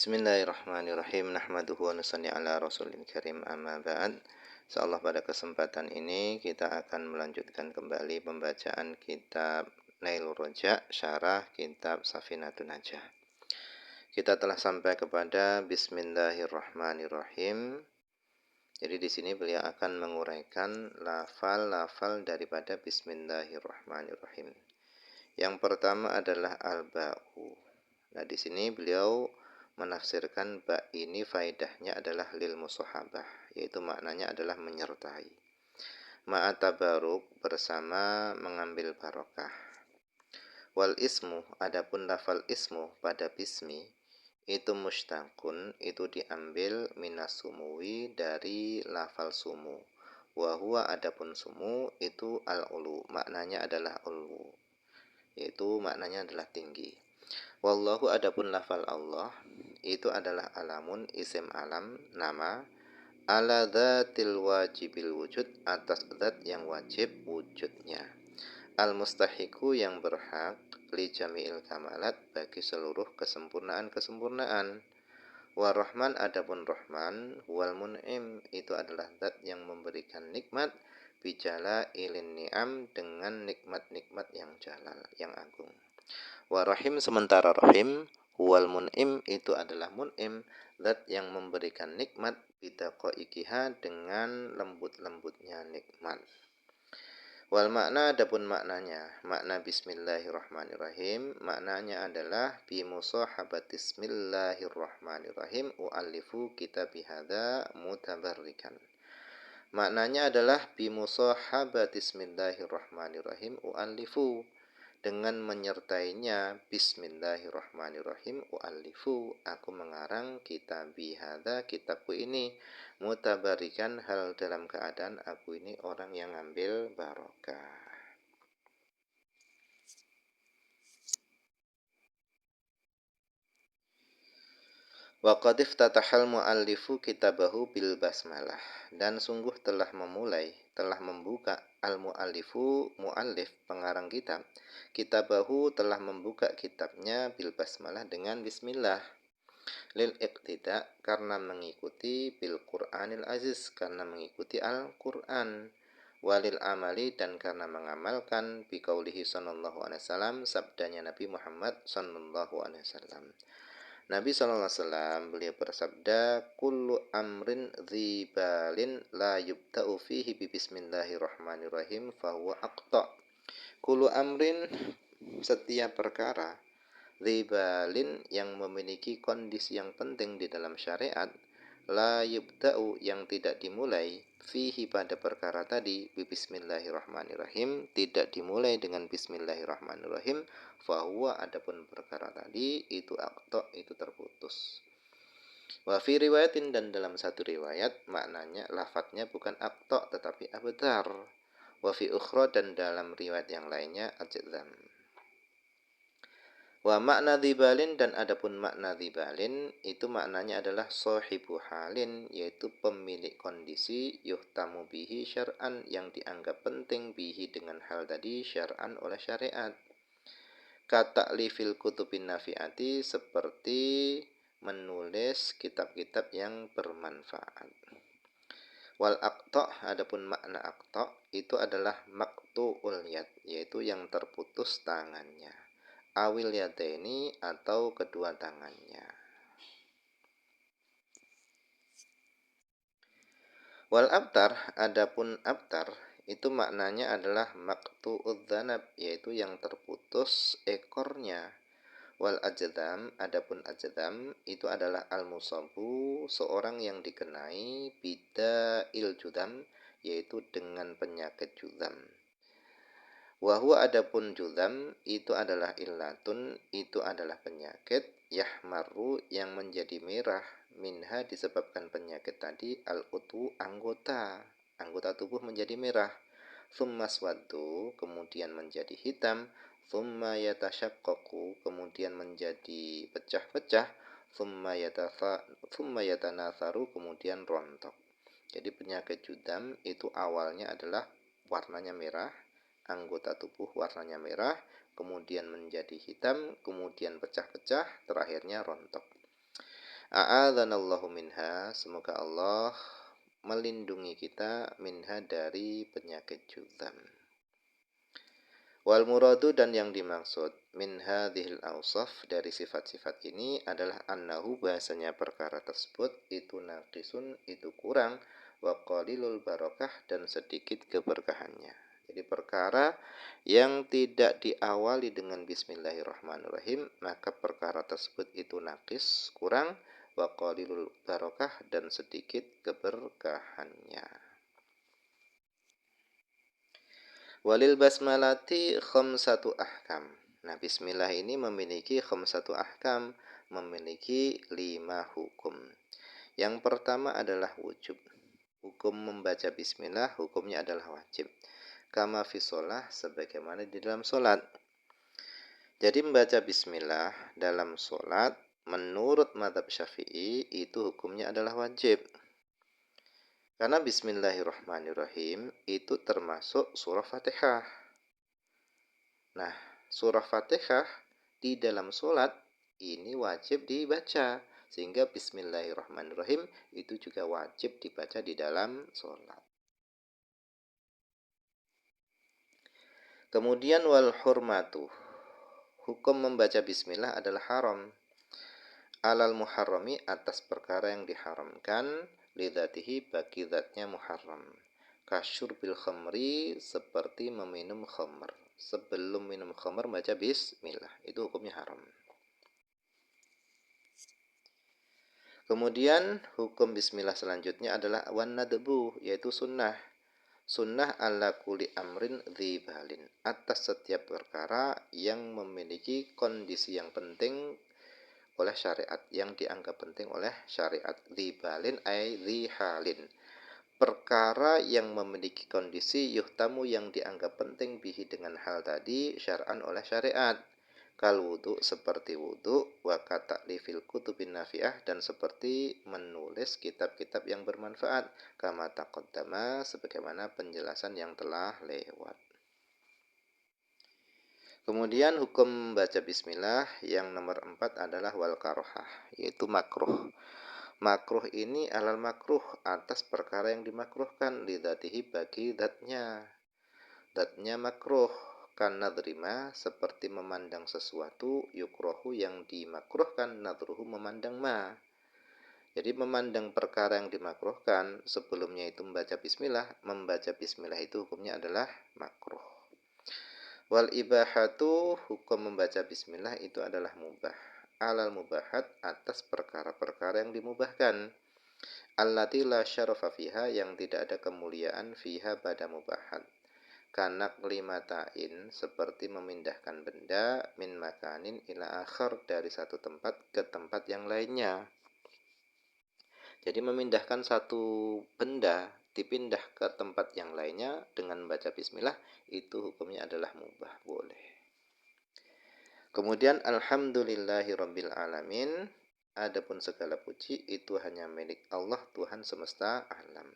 Bismillahirrahmanirrahim. Nahmaduhu wa nusalli ala rasulil karim, amma ba'd. Insyaallah pada kesempatan ini kita akan melanjutkan kembali pembacaan kitab Nailur Raja, syarah kitab Safinatun Najah. Kita telah sampai kepada Bismillahirrahmanirrahim. Jadi di sini beliau akan menguraikan lafal-lafal daripada Bismillahirrahmanirrahim. Yang pertama adalah al-ba'u. Nah, di sini beliau menafsirkan ba ini faedahnya adalah lil musahabah, yaitu maknanya adalah menyertai. Ma'atabaruk, bersama mengambil barokah. Wal ismu, adapun lafal ismu pada bismi itu mustaqun, itu diambil minas sumuwi, dari lafal sumu. Wa huwa, adapun sumu itu al-ulu, maknanya adalah ulu, yaitu maknanya adalah tinggi. Wallahu, adapun lafal Allah itu adalah alamun, isim alam, nama, ala dzatil wajibil wujud, atas zat yang wajib wujudnya, al mustahiku, yang berhak, li jami'il kamalat, bagi seluruh kesempurnaan. Warahman, adapun Rahman, wal mun'im, itu adalah zat yang memberikan nikmat, bijala ilin ni'am, dengan nikmat-nikmat yang jalal, yang agung. Warahim, sementara Rahim, wal mun'im, itu adalah mun'im, zat yang memberikan nikmat, bidaqaiqiha, dengan lembut-lembutnya nikmat. Wal makna, adapun maknanya, makna Bismillahirrahmanirrahim, maknanya adalah bimusahabati Bismillahirrahmanirrahim u'allifu kitabi hadza mutabarrikan. Maknanya adalah bimusahabati Bismillahirrahmanirrahim u'allifu, dengan menyertainya Bismillahirrahmanirrahim u'allifu, aku mengarang kitabi hadza, kitabku ini, mutabarikan, hal dalam keadaan aku ini orang yang ngambil barokah. Wa qad iftatahal muallifu kitabahu bil basmalah, dan sungguh telah membuka al muallifu, muallif, pengarang kitab, kitabahu, telah membuka kitabnya, bil basmalah, dengan bismillah, lil iqtida, karena mengikuti, bil Qur'anil aziz, karena mengikuti Al-Qur'an, walil amali, dan karena mengamalkan, bi qaulihi sallallahu alaihi wasallam, sabdanya Nabi Muhammad sallallahu alaihi wasallam. Nabi SAW beliau bersabda, kullu amrin dzibalin la yubta'u fihi bi bismillahirrahmanirrahim fahuwa aqta. Kullu amrin, setiap perkara, dzibalin, yang memiliki kondisi yang penting di dalam syariat, la yubta'u, yang tidak dimulai, fihi, pada perkara tadi, bi bismillahirrahmanirrahim, tidak dimulai dengan bismillahirrahmanirrahim, fahuwa, adapun perkara tadi itu aqta, itu terputus. Wa fi riwayatin, dan dalam satu riwayat maknanya, lafadznya bukan aqta tetapi abtar. Wa fi ukhra, dan dalam riwayat yang lainnya ajzam. Wa makna dzibalin, dan adapun makna dzibalin itu maknanya adalah sahibu halin, yaitu pemilik kondisi, yuhtamu bihi syar'an, yang dianggap penting, bihi, dengan hal tadi, syar'an, oleh syariat. Kata'lifil kutubin nafi'ati, seperti menulis kitab-kitab yang bermanfaat. Wal aqta, adapun makna aqta itu adalah maqtu'ul yad, yaitu yang terputus tangannya, awil yadaini, atau kedua tangannya. Wal abtar, adapun abtar itu maknanya adalah maqtu'udz dzanab, yaitu yang terputus ekornya. Wal ajdam, adapun ajdam itu adalah al musabu, seorang yang dikenai, bida'il judam, yaitu dengan penyakit judam. Wahwa, adapun judam itu adalah illatun, itu adalah penyakit, yahmaru, yang menjadi merah, minha, disebabkan penyakit tadi, al-utwu, anggota tubuh menjadi merah, thumma swadu, kemudian menjadi hitam, thumma yatashaqqaqu, kemudian menjadi pecah-pecah, thumma yatanatharu, kemudian rontok. Jadi penyakit judam itu awalnya adalah warnanya merah, anggota tubuh warnanya merah, kemudian menjadi hitam, kemudian pecah-pecah, terakhirnya rontok. A'adzanallahu minha, semoga Allah melindungi kita minha dari penyakit juzam. Wal muradu, dan yang dimaksud min hadhil awsaf, dari sifat-sifat ini adalah annahu, bahasanya perkara tersebut itu naqisun, itu kurang, wa qalilul barakah, dan sedikit keberkahannya. Jadi perkara yang tidak diawali dengan bismillahirrahmanirrahim, maka perkara tersebut itu naqis, kurang, wa qalilul barakah, dan sedikit keberkahannya. Walil basmalati khamsatu ahkam. Nah, bismillah ini memiliki khamsatu ahkam, memiliki 5 hukum. Yang pertama adalah wujub. Hukum membaca bismillah, hukumnya adalah wajib. Kama fi sholah, sebagaimana di dalam sholat. Jadi membaca bismillah dalam sholat, menurut mazhab Syafi'i, itu hukumnya adalah wajib. Karena bismillahirrahmanirrahim itu termasuk surah Fatihah. Nah, surah Fatihah di dalam sholat ini wajib dibaca. Sehingga bismillahirrahmanirrahim itu juga wajib dibaca di dalam sholat. Kemudian wal hurmatu. Hukum membaca bismillah adalah haram. Alal muharrami, atas perkara yang diharamkan, lidatihi, bagi zatnya muharram. Kasyurbil khamri, seperti meminum khamr. Sebelum minum khamr baca bismillah, itu hukumnya haram. Kemudian hukum bismillah selanjutnya adalah wan nadbu, yaitu sunnah. Sunnah ala kuli amrin dzibalin, atas setiap perkara yang memiliki kondisi yang penting oleh syariat, yang dianggap penting oleh syariat. Dzibalin ay dzihalin, perkara yang memiliki kondisi yuhtamu, yang dianggap penting bihi, dengan hal tadi, syar'an, oleh syariat. Kal wudu, seperti wudu, wa kata'lifil kutubin nafi'ah, dan seperti menulis kitab-kitab yang bermanfaat, kama taqaddama, sebagaimana penjelasan yang telah lewat. Kemudian hukum baca bismillah yang nomor 4 adalah wal karohah, yaitu makruh. Makruh ini alal makruh, atas perkara yang dimakruhkan, lidatihi, bagi zatnya. Zatnya makruh, kan nadrima, seperti memandang sesuatu, yukrohu, yang dimakruhkan, nadruhu, memandang ma. Jadi memandang perkara yang dimakruhkan, sebelumnya itu membaca bismillah itu hukumnya adalah makruh. Wal ibahatu, hukum membaca bismillah itu adalah mubah. Alal mubahat, atas perkara-perkara yang dimubahkan. Allati la syarafa fiha, yang tidak ada kemuliaan fiha pada mubahat. Kanak limatain, seperti memindahkan benda, min makanin ila akhar, dari satu tempat ke tempat yang lainnya. Jadi memindahkan satu benda dipindah ke tempat yang lainnya dengan membaca bismillah, itu hukumnya adalah mubah, boleh. Kemudian alhamdulillahi rabbil alamin, adapun segala puji itu hanya milik Allah, Tuhan semesta alam.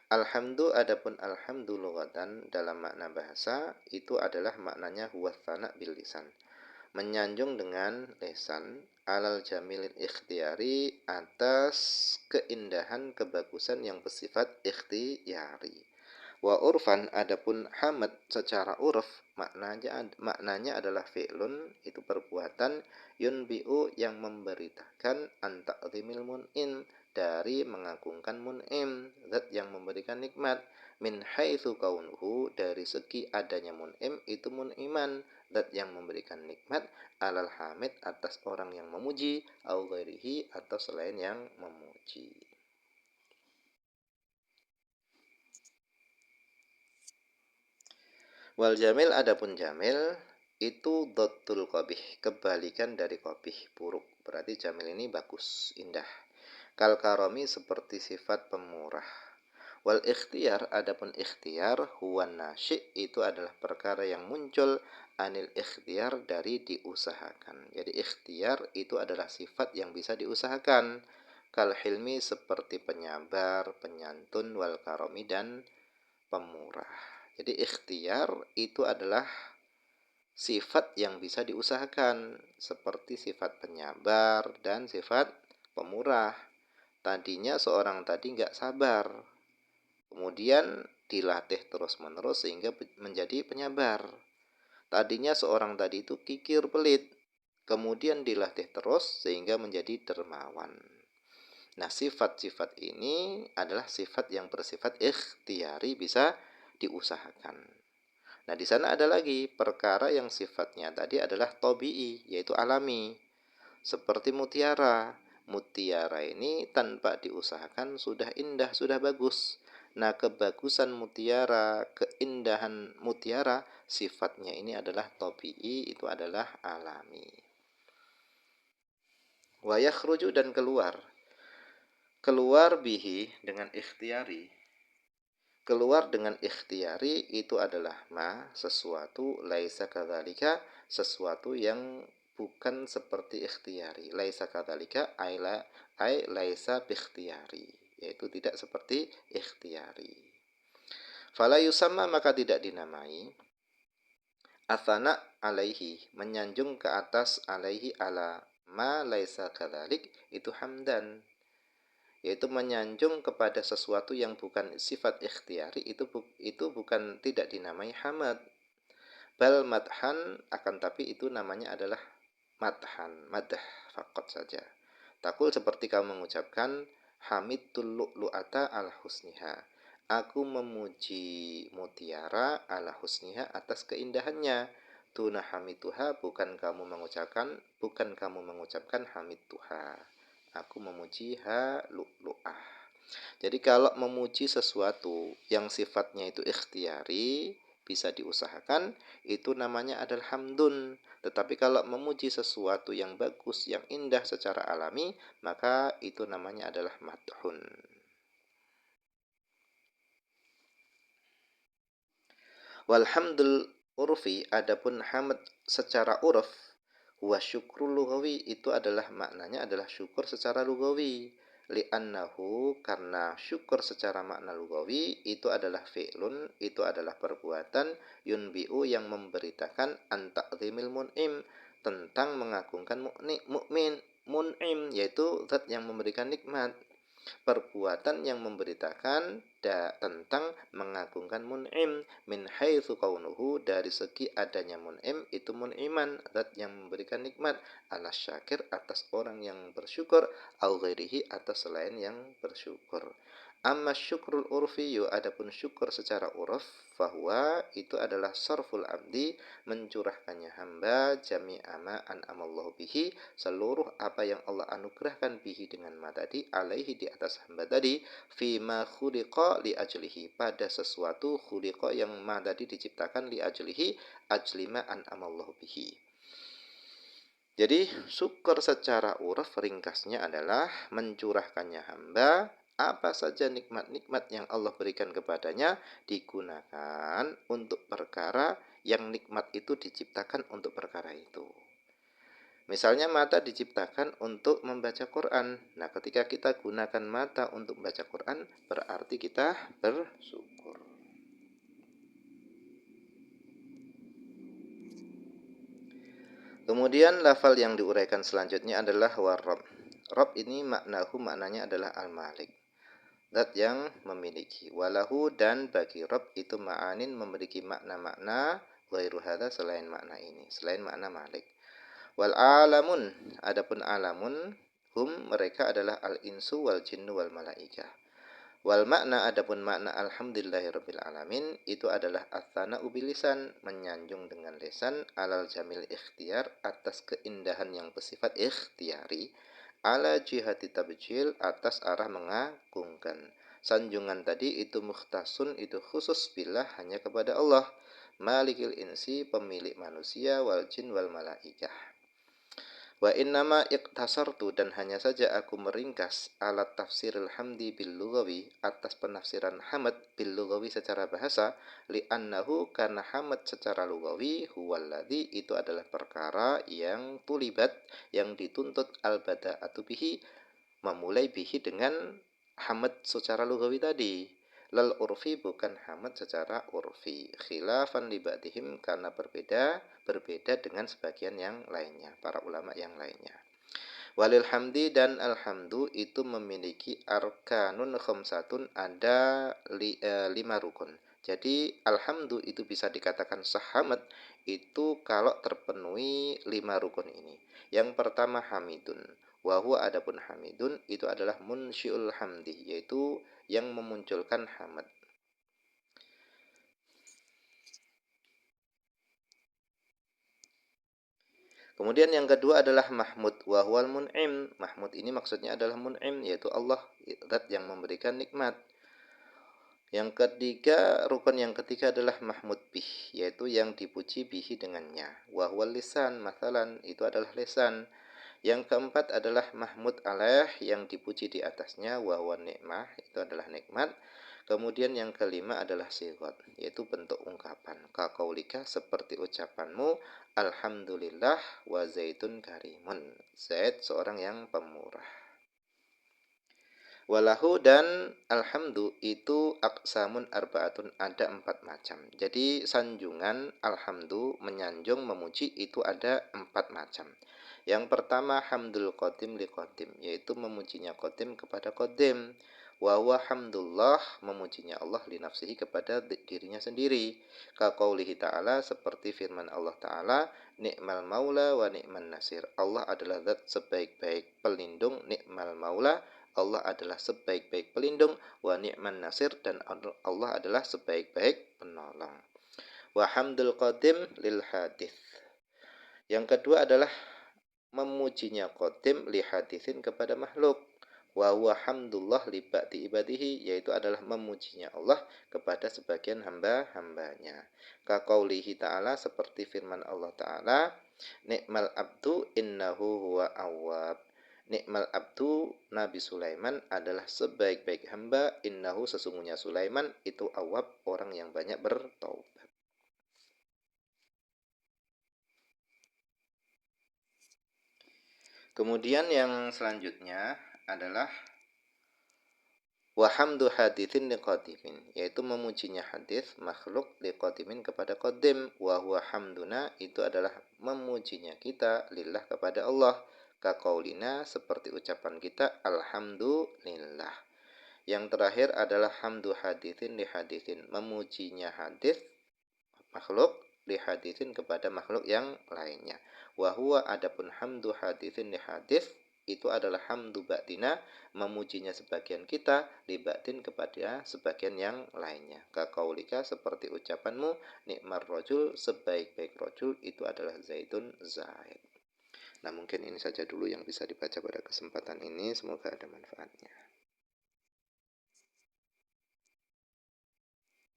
Alhamdu, adapun alhamdu lughatan, dalam makna bahasa itu adalah maknanya huwa tsana bil lisan, menyanjung dengan lisan, alal jamilil ikhtiyari, atas keindahan kebagusan yang bersifat ikhtiyari. Wa urfan, adapun hamad secara urf, maknanya adalah fi'lun, itu perbuatan, yunbi'u, yang memberitakan, an ta'zimil mun'im, dari mengagungkan mun'im, zat yang memberikan nikmat, min haitsu kaunuhu, dari segi adanya mun'im itu mun'iman, zat yang memberikan nikmat, alal hamid, atas orang yang memuji, au ghairihi, atau selain yang memuji. Wal jamil, adapun jamil itu dhatul qabih, kebalikan dari qabih, buruk. Berarti jamil ini bagus, indah. Kal karomi, seperti sifat pemurah. Wal ikhtiyar, adapun ikhtiyar, huwa nasyi, itu adalah perkara yang muncul, anil ikhtiyar, dari diusahakan. Jadi ikhtiyar itu adalah sifat yang bisa diusahakan. Kal hilmi, seperti penyabar, penyantun, wal karomi, dan pemurah. Jadi ikhtiar itu adalah sifat yang bisa diusahakan, seperti sifat penyabar dan sifat pemurah. Tadinya seorang tadi nggak sabar, kemudian dilatih terus-menerus sehingga menjadi penyabar. Tadinya seorang tadi itu kikir pelit, kemudian dilatih terus sehingga menjadi dermawan. Nah, sifat-sifat ini adalah sifat yang bersifat ikhtiari, bisa diusahakan. Nah, di sana ada lagi perkara yang sifatnya tadi adalah tabii, yaitu alami. Seperti mutiara. Mutiara ini tanpa diusahakan sudah indah, sudah bagus. Nah, kebagusan mutiara, keindahan mutiara, sifatnya ini adalah tabii, itu adalah alami. Wa yakhruju, dan keluar. Keluar bihi, dengan ikhtiari. Keluar dengan ikhtiari itu adalah sesuatu, laisa kadzalika, sesuatu yang bukan seperti ikhtiari. Laisa kadzalika ay laisa bikhtiyari, yaitu tidak seperti ikhtiari. Fala yusamma, maka tidak dinamai athana alaihi, menyanjung ke atas, alaihi ala ma laisa kadzalik, itu hamdan, yaitu menyanjung kepada sesuatu yang bukan sifat ikhtiari, itu bukan, tidak dinamai hamad. Bal madhan, akan tapi itu namanya adalah madhan, madah faqat saja. Takul, seperti kamu mengucapkan hamidul lu'lu'ata ala husniha, aku memuji mutiara ala husniha, atas keindahannya. Tuna hamituha, bukan kamu mengucapkan hamituha, aku memuji lu'lu'ah. Jadi kalau memuji sesuatu yang sifatnya itu ikhtiari, bisa diusahakan, itu namanya adalah hamdun. Tetapi kalau memuji sesuatu yang bagus, yang indah secara alami, maka itu namanya adalah madhun. Walhamdul urfi, adapun hamd secara uruf, wa syukrul lughawi, itu adalah maknanya adalah syukur secara lugawi. Li'annahu, karena syukur secara makna lugawi itu adalah fi'lun, itu adalah perbuatan, yunbi'u, yang memberitakan an ta'zimil mun'im, tentang mengagungkan mukmin, mun'im, yaitu zat yang memberikan nikmat. Perbuatan yang memberitakan tentang mengagungkan mun'im, min haitsu kaunuhu, dari segi adanya mun'im itu mun'iman, zat yang memberikan nikmat, ala syakir, atas orang yang bersyukur, au ghairihi, atas selain yang bersyukur. Amma syukrul urfiyu, adapun syukur secara uruf, fahuwa, itu adalah sarful abdi, mencurahkannya hamba, jami'a ma an'amallahu bihi, seluruh apa yang Allah anugerahkan bihi, dengan ma tadi, alaihi, di atas hamba tadi, fima khuliqa li ajlihi, pada sesuatu khuliqa yang ma tadi diciptakan, li ajlihi, ajlima an'amallahu bihi. Jadi syukur secara uruf ringkasnya adalah mencurahkannya hamba apa saja nikmat-nikmat yang Allah berikan kepadanya, digunakan untuk perkara yang nikmat itu diciptakan untuk perkara itu. Misalnya mata diciptakan untuk membaca Quran. Nah, ketika kita gunakan mata untuk membaca Quran, berarti kita bersyukur. Kemudian lafal yang diuraikan selanjutnya adalah warab. Rob ini maknanya adalah al-malik, zat yang memiliki. Walahu, dan bagi Rabb itu ma'anin, memiliki makna-makna, ghairu hadza, selain makna ini, selain makna malik. Wal alamun, adapun alamun, hum, mereka adalah al insu wal jinnu wal malaikah. Wal makna, adapun makna alhamdulillahirabbil alamin, itu adalah ats-tsana'u bil lisan, menyanjung dengan lisan, alal jamil ikhtiyar, atas keindahan yang bersifat ikhtiari, ala jihati tabjil, atas arah mengagungkan. Sanjungan tadi itu mukhtasun, itu khusus billah, hanya kepada Allah, malikil insi, pemilik manusia, wal jin wal malaikah. Wa innama iqtasartu, dan hanya saja aku meringkas, alat tafsiril hamdi bil lughawi, atas penafsiran hamd bil lughawi secara bahasa, li'annahu, karena hamd secara lughawi, huwallazi, itu adalah perkara yang tulibat, yang dituntut, al bada'atu bihi, memulai bihi dengan hamd secara lughawi tadi. Lal urfi, bukan hamd secara urfi, khilafan li ba'dihim, karena berbeda dengan sebagian yang lainnya, para ulama yang lainnya. Walil hamdi dan alhamdu itu memiliki arkanun khamsatun, ada 5 rukun. Jadi alhamdu itu bisa dikatakan sahamat itu kalau terpenuhi 5 rukun ini. Yang pertama hamidun. Wa huwa adapun hamidun itu adalah munsyiul hamdi, yaitu yang memunculkan hamad. Kemudian yang kedua adalah mahmud, wa huwal mun'im. Mahmud ini maksudnya adalah mun'im, yaitu Allah, zat yang memberikan nikmat. Yang ketiga, rukun yang ketiga adalah mahmud bih, yaitu yang dipuji bihi dengannya. Wa huwal lisan, masalan, itu adalah lisan. Yang keempat adalah mahmud alaih, yang dipuji di atasnya. Wa huwa nikmah, itu adalah nikmat. Kemudian yang kelima adalah sigot, yaitu bentuk ungkapan. Kaqaulika, seperti ucapanmu, alhamdulillah wa zaitun karimun. Zaid seorang yang pemurah. Walahu dan alhamdu itu aksamun arbaatun, ada 4 macam. Jadi sanjungan alhamdu, menyanjung, memuji itu ada 4 macam. Yang pertama hamdul qadim li qadim, yaitu memujinya qadim kepada qadim. Wa huwa hamdullah, memujinya Allah li nafsihi, kepada dirinya sendiri. Ka qaulihi ta'ala, seperti firman Allah Ta'ala, ni'mal maula wa ni'man nasir. Allah adalah zat sebaik-baik pelindung, ni'mal maula, Allah adalah sebaik-baik pelindung, wa ni'man nasir, dan Allah adalah sebaik-baik penolong. Wa hamdul qadim lil hadith. Yang kedua adalah memujinya qadim li hadithin, kepada makhluk. Wa huwa hamdullah li ba'di ibadihi, yaitu adalah memujinya Allah kepada sebagian hamba-hambanya. Ka qaulihi ta'ala, seperti firman Allah Ta'ala, ni'mal abdu innahu huwa awwab. Nikmal abdu, Nabi Sulaiman adalah sebaik-baik hamba, innahu, sesungguhnya Sulaiman itu awab, orang yang banyak bertaubat. Kemudian yang selanjutnya adalah wa hamdu hadithin liqadimin, yaitu memujinya hadis makhluk liqadimin, kepada qadim. Wa huwa hamduna, itu adalah memujinya kita lillah, kepada Allah. Ka qaulina, seperti ucapan kita alhamdulillah. Yang terakhir adalah hamdu hadithin li hadithin, memujinya hadis makhluk li hadithin, kepada makhluk yang lainnya. Wa huwa adapun hamdu hadithin li hadis itu adalah hamdu batina, memujinya sebagian kita, li batin, kepada sebagian yang lainnya. Ka qaulika, seperti ucapanmu, nikmar rajul, sebaik-baik rajul itu adalah zaitun, zaid. Nah, mungkin ini saja dulu yang bisa dibaca pada kesempatan ini, semoga ada manfaatnya.